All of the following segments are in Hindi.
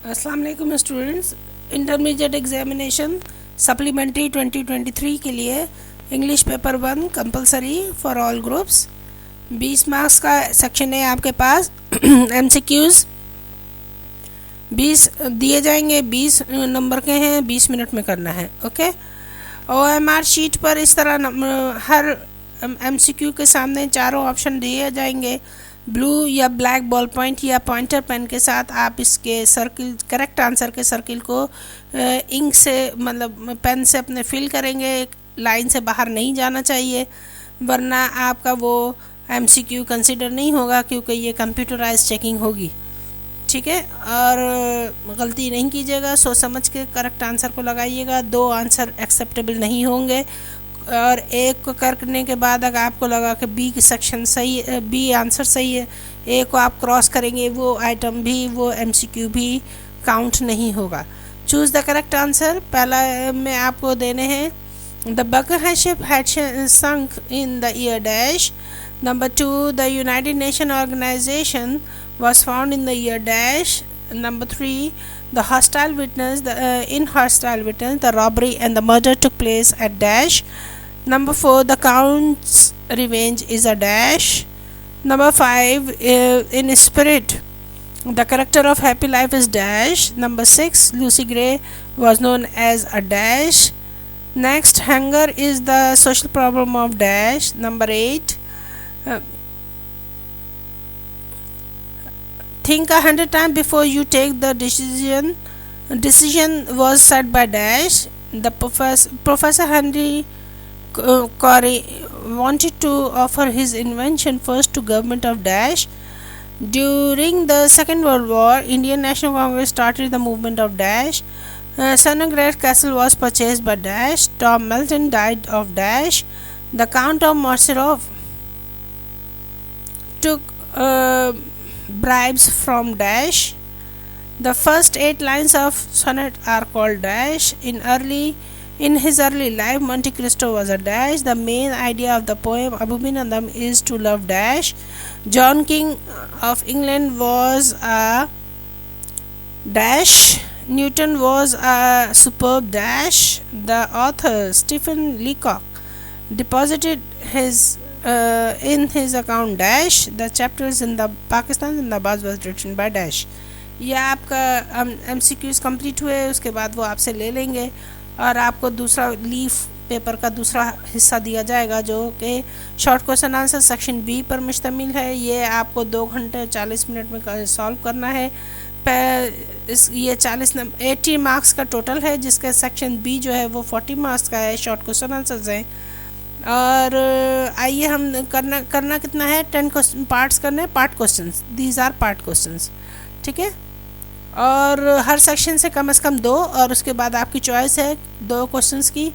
अस्सलाम वालेकुम स्टूडेंट्स। इंटरमीडिएट एग्जामिनेशन सप्लीमेंट्री 2023 के लिए English paper 1 compulsory for all groups 20 marks का सेक्शन है आपके पास। एमसीक्यूज़ 20 दिए जाएंगे, 20 नंबर के हैं, 20 मिनट में करना है। ओके। ओएमआर शीट पर इस तरह हर एमसीक्यू के सामने चारों ऑप्शन दिए जाएंगे। ब्लू या ब्लैक बॉल पॉइंट या पॉइंटर पेन के साथ आप इसके सर्किल, करेक्ट आंसर के सर्किल को इंक से मतलब पेन से अपने फिल करेंगे। लाइन से बाहर नहीं जाना चाहिए, वरना आपका वो एमसीक्यू कंसिडर नहीं होगा, क्योंकि ये कंप्यूटराइज चेकिंग होगी। ठीक है। और गलती नहीं कीजिएगा, सोच समझ के करेक्ट आंसर को लगाइएगा। 2 आंसर एक्सेप्टेबल नहीं होंगे, और एक को करने के बाद अगर आपको लगा कि बी की सेक्शन सही है, बी आंसर सही है, ए को आप क्रॉस करेंगे, वो आइटम भी, वो एमसीक्यू भी काउंट नहीं होगा। Choose the correct answer. पहला में आपको देने हैं the bucker ship had sunk in the year dash. Number 2 the United Nation organisation was found in the year dash. Number 3 the hostile witness, in hostile witness the robbery and the murder took place at dash. Number 4 the count's revenge is a dash. Number 5 in spirit the character of happy life is dash. Number 6 Lucy Gray was known as a dash. Next, hunger is the social problem of dash. Number 8 think 100 times before you take the decision. Decision was set by dash. The Professor Henry Corey wanted to offer his invention first to government of dash. During the Second World War, Indian National Congress started the movement of dash. Sonograd Castle was purchased by dash. Tom Melton died of dash. The Count of Morcerov took bribes from dash. The first 8 lines of sonnet are called dash. In his early life, Monte Cristo was a dash. The main idea of the poem Abhinandam is to love dash. John King of England was a dash. Newton was a superb dash. The author Stephen Leacock deposited his in his account dash. The chapters in the Pakistan Zindabad was written by dash. यह आपका MCQs कंप्लीट हुए, उसके बाद वो आपसे ले लेंगे और आपको दूसरा लीफ पेपर का दूसरा हिस्सा दिया जाएगा, जो कि short question answer section B पर मुश्तमिल है। ये आपको 2 घंटे 40 मिनट में सॉल्व करना है। ये 80 मार्क्स का टोटल है, जिसका सेक्शन बी जो है वो 40 मार्क्स का है, शॉर्ट क्वेश्चन आंसर्स हैं। और आइए हम करना कितना है, 10 पार्ट्स करने हैं, part questions, these are part questions. ठीक है। और हर सेक्शन से कम 2, और उसके बाद आपकी चॉइस है 2 क्वेश्चंस की,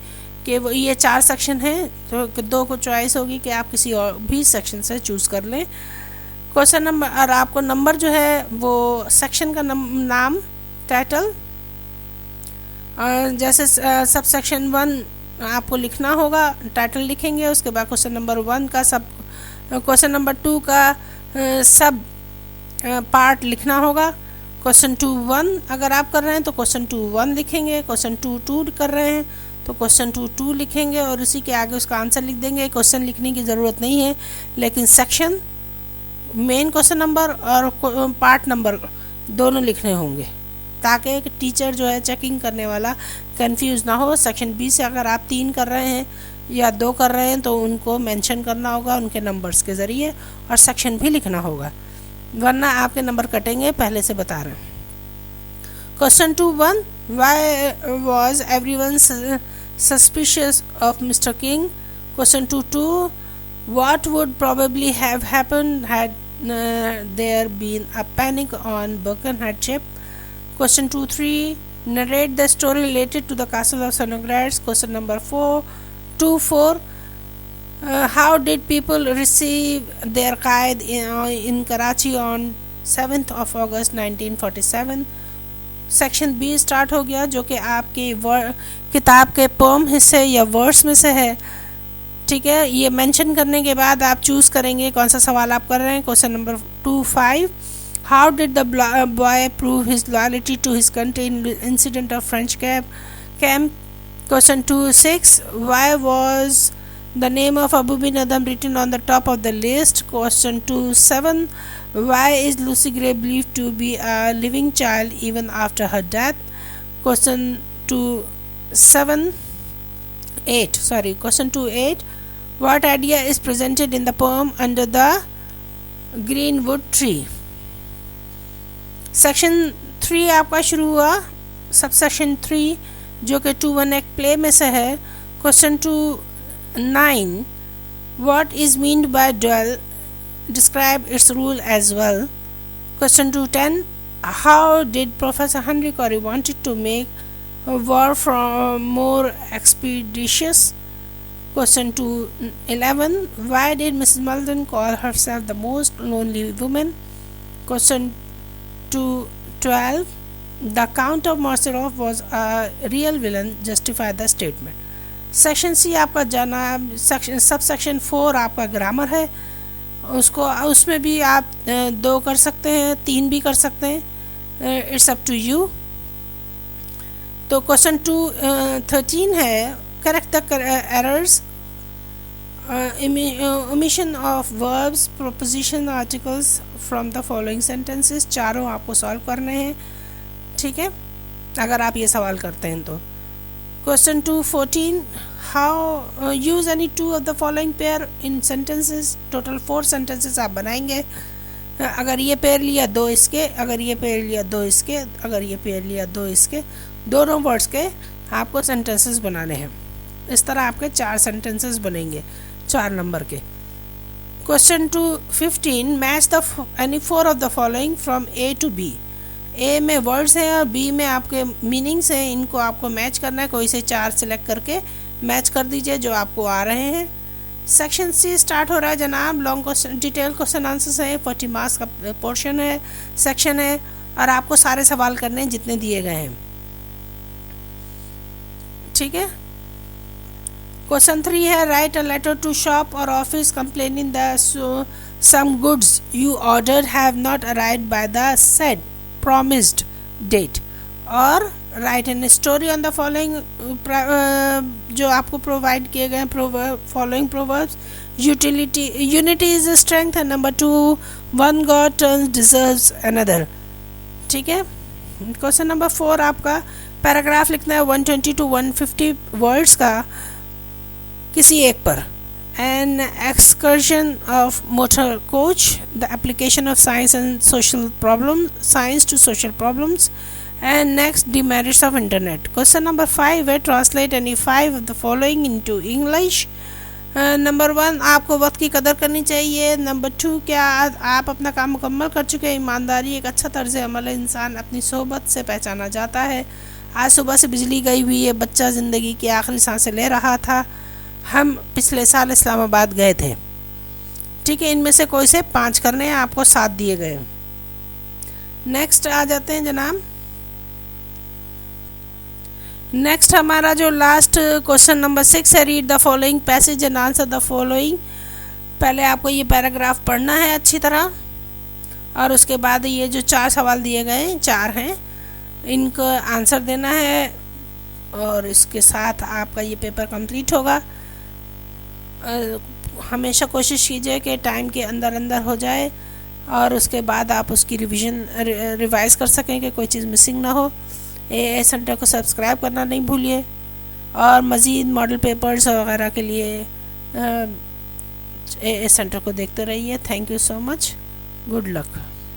कि वो ये 4 सेक्शन हैं, तो 2 को चॉइस होगी कि आप किसी और भी सेक्शन से चूज़ कर लें क्वेश्चन नंबर। और आपको नंबर जो है वो सेक्शन का नाम, टाइटल, जैसे सब सेक्शन 1 आपको लिखना होगा, टाइटल लिखेंगे, उसके बाद क्वेश्चन नंबर 1 का सब, क्वेश्चन नंबर 2 का सब पार्ट लिखना होगा। क्वेश्चन 2 1 अगर आप कर रहे हैं तो क्वेश्चन 2 1 लिखेंगे, क्वेश्चन 2 2 कर रहे हैं तो क्वेश्चन 2 2 लिखेंगे, और उसी के आगे उसका आंसर लिख देंगे। क्वेश्चन लिखने की ज़रूरत नहीं है, लेकिन सेक्शन, मेन क्वेश्चन नंबर और पार्ट नंबर दोनों लिखने होंगे, ताकि एक टीचर जो है चेकिंग करने वाला कंफ्यूज ना हो। सेक्शन बी से अगर आप 3 कर रहे हैं या 2 कर रहे हैं तो उनको मेंशन करना होगा उनके नंबर्स के ज़रिए, और सेक्शन भी लिखना होगा, वरना आपके नंबर कटेंगे, पहले से बता रहे हैं। Question 2 1 why was everyone suspicious of mister king. Question 2 2 what would probably have happened had there been a panic on Birkenhead ship. Question 2 3 narrate the story related to the castle of Sonograd. Question number 2 4 how did people receive their qaid in Karachi on 7th of August 1947. Section B start हो गया, जो कि आपकी किताब के पोम हिस्से या वर्ड्स में से है। ठीक है। ये मेंशन करने के बाद आप चूज़ करेंगे कौन सा सवाल आप कर रहे हैं। Question number 2 5 How did the boy prove his loyalty to his country in the incident of French camp? Question 2.6. Why was the name of Abu bin Adam written on the top of the list? Question 2.7. Why is Lucy Gray believed to be a living child even after her death? Question 2.8. Question 2.8. What idea is presented in the poem Under the Greenwood Tree? Section 3 आपका शुरू हुआ, सबसेक्शन 3 जो कि 2.1 एक प्ले में से है. Question 2.9. What is meant by dwell? Describe its rule as well. Question 2.10. How did professor Henry Cory wanted to make war more expeditious? Question 2.11. Why did Mrs. Malden call herself the most lonely woman? Question 2.12. The Count of Morcerf was a real villain. Justify the statement. Section C आपका जनाब सब सेक्शन 4 आपका ग्रामर है. उसमें भी आप 2 कर सकते हैं, 3 भी कर सकते हैं. It's up to you. तो क्वेश्चन 2.13 है correct the errors. omission of verbs, proposition, articles from the following sentences. चारों आपको सॉल्व करने हैं, ठीक है, अगर आप ये सवाल करते हैं तो. Question 2.14. How use any 2 of the following pair in sentences. Total 4 sentences आप बनाएंगे. अगर ये पेयर लिया 2 इसके, अगर ये पेयर लिया 2 इसके, अगर ये पेयर लिया 2 इसके, दोनों वर्ड्स के आपको सेंटेंसेस बनाने हैं. इस तरह आपके 4 सेंटेंसेस बनेंगे 4 नंबर के. Question 2.15. Match the any 4 of the following from A to B. A में वर्ड्स हैं और बी में आपके मीनिंग्स हैं. इनको आपको मैच करना है. कोई से 4 सेलेक्ट करके मैच कर दीजिए जो आपको आ रहे हैं. सेक्शन सी स्टार्ट हो रहा है जनाब. Long question, detail question answers हैं. 40 मार्क्स का पोर्शन है, सेक्शन है, और आपको सारे सवाल करने हैं जितने दिए गए हैं, ठीक है. क्वेश्चन 3 है write a letter to shop और office complaining that some goods you ordered have not arrived by the said promised date. और write an story on the following जो आपको प्रोवाइड किए गए following proverbs. Unity is a strength. And number 2 one god turns deserves another, ठीक है. क्वेश्चन नंबर 4 आपका पैराग्राफ लिखना है 120 to 150 वर्ड्स का किसी एक पर. An excursion of motor coach, the application of science to social problems, and next demerits of internet. Question number 5 है translate any 5 of the following into English. Number 1 आपको वक्त की कदर करनी चाहिए. नंबर 2 क्या आप अपना काम मुकम्मल कर चुके हैं. ईमानदारी एक अच्छा तर्ज अमल है. इंसान अपनी सोहबत से पहचाना जाता है. आज सुबह से बिजली गई हुई है. बच्चा ज़िंदगी की आखिरी सांसें ले रहा था. हम पिछले साल इस्लामाबाद गए थे, ठीक है. इनमें से कोई से 5 करने हैं, आपको 7 दिए गए. नेक्स्ट आ जाते हैं जनाब. नेक्स्ट हमारा जो लास्ट क्वेश्चन नंबर 6 है read the following passage and answer the following. पहले आपको ये पैराग्राफ पढ़ना है अच्छी तरह, और उसके बाद ये जो 4 सवाल दिए गए हैं, 4 हैं, इनका आंसर देना है, और इसके साथ आपका ये पेपर कंप्लीट होगा. हमेशा कोशिश कीजिए कि टाइम के अंदर अंदर हो जाए, और उसके बाद आप उसकी रिवाइज़ कर सकें कि कोई चीज़ मिसिंग ना हो. ए सेंटर को सब्सक्राइब करना नहीं भूलिए, और मज़ीद मॉडल पेपर्स वगैरह के लिए ए सेंटर को देखते रहिए. Thank you so much. Good luck.